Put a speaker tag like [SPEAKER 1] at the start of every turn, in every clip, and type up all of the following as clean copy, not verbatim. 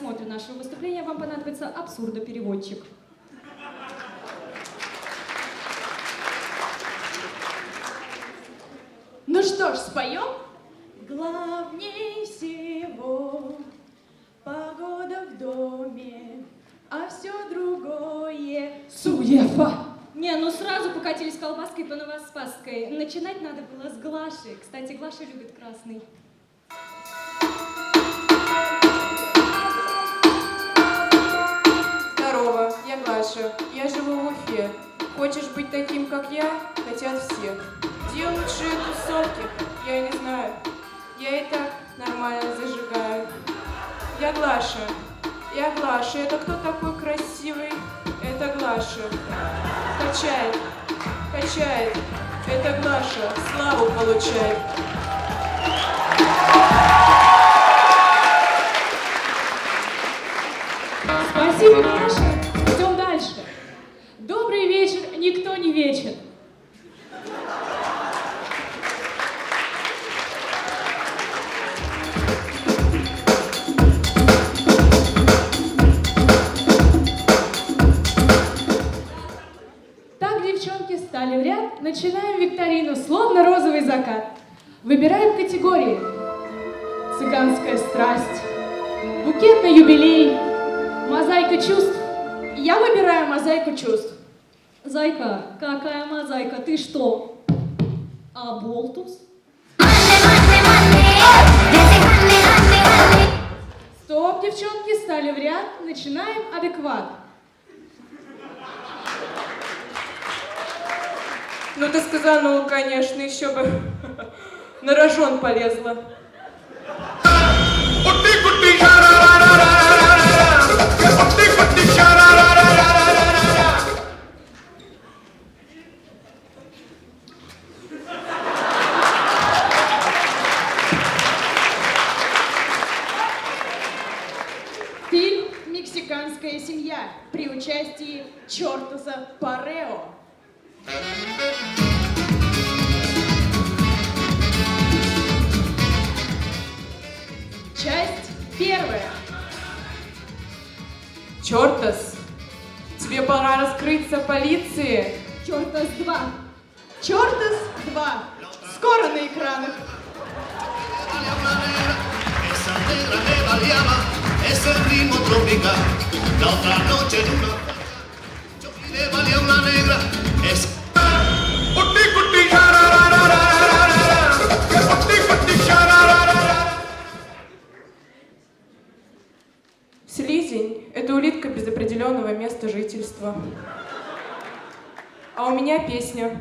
[SPEAKER 1] просмотре нашего выступления вам понадобится абсурдопереводчик.
[SPEAKER 2] Ну что ж, споем?
[SPEAKER 3] Главней всего погода в доме, а все другое
[SPEAKER 2] суефа.
[SPEAKER 1] Не, ну сразу покатились колбаской по Новоспасской. Начинать надо было с Глаши. Кстати, Глаша любит красный.
[SPEAKER 3] Здорово, я Глаша. Я живу в Уфе. Хочешь быть таким, как я? Хотят все. Где лучшие тусовки? Я не знаю. Я и так нормально зажигаю. Я Глаша. Я Глаша. Это кто такой красивый? Это Глаша. Качает. Качает. Это Глаша. Славу получает.
[SPEAKER 2] Спасибо, Глаша. Идем дальше. Добрый вечер, никто не вечер. Так девчонки стали в ряд, начинаем викторину, словно розовый закат. Выбираем категории. Цыганская страсть, букет на юбилей, мозаика чувств. Я выбираю мозаику чувств.
[SPEAKER 1] Зайка, какая мозаика? Ты что? Аболтус?
[SPEAKER 2] Стоп, девчонки, стали в ряд, начинаем адекват.
[SPEAKER 3] Ну ты сказала, конечно, еще бы на рожон полезла.
[SPEAKER 2] Фильм «Мексиканская семья» при участии Чортаса Парео. Часть первая.
[SPEAKER 3] Чёртас, тебе пора раскрыться полиции.
[SPEAKER 2] Чортас 2. Чортас 2. Скоро на экранах.
[SPEAKER 4] Esa negra me baleaba, ese ritmo tropical. La otra noche en una yo le valía una negra. Es cuti cuti cuti cuti.
[SPEAKER 3] Слизень – это улитка без определенного места жительства. А у меня песня.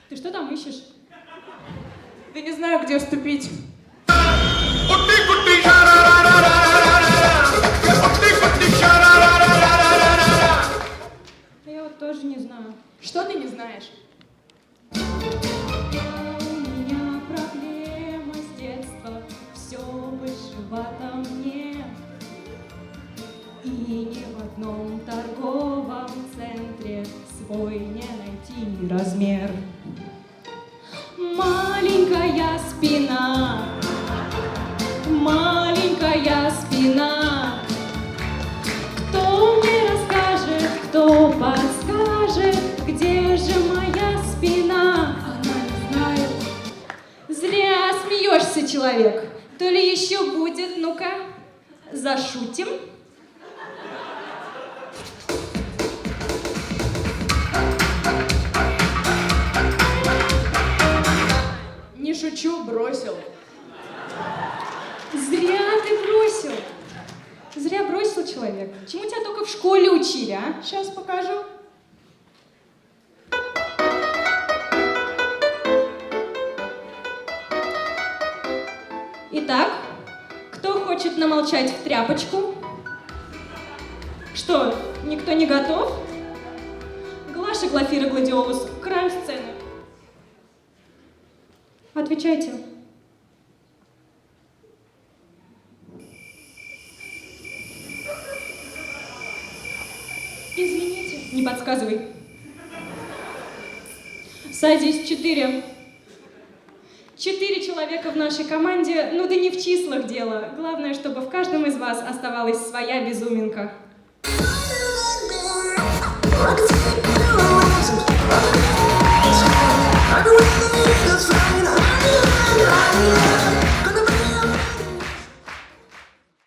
[SPEAKER 1] Ты что там ищешь?
[SPEAKER 3] Да не знаю, где вступить.
[SPEAKER 1] Я вот тоже не знаю.
[SPEAKER 2] Что ты не знаешь?
[SPEAKER 1] У меня проблема с детства, все вышивато мне. И ни в одном торговом центре свой не найти размер. Маленькая спина, маленькая спина. Кто мне расскажет, кто подскажет, где же моя спина?
[SPEAKER 2] Она не знает.
[SPEAKER 1] Зря смеешься, человек. То ли еще будет, ну-ка, зашутим.
[SPEAKER 2] Не шучу, бросил.
[SPEAKER 1] Зря ты бросил. Зря бросил, человек. Чему тебя только в школе учили, а?
[SPEAKER 2] Сейчас покажу.
[SPEAKER 1] Итак, кто хочет намолчать в тряпочку? Что, никто не готов? Глаша, Глафира, Гладиолус, к краю сцены. Отвечайте. Не подсказывай. Садись, 4. 4 человека в нашей команде, ну да не в числах дело. Главное, чтобы в каждом из вас оставалась своя безуминка.
[SPEAKER 5] I can take you away.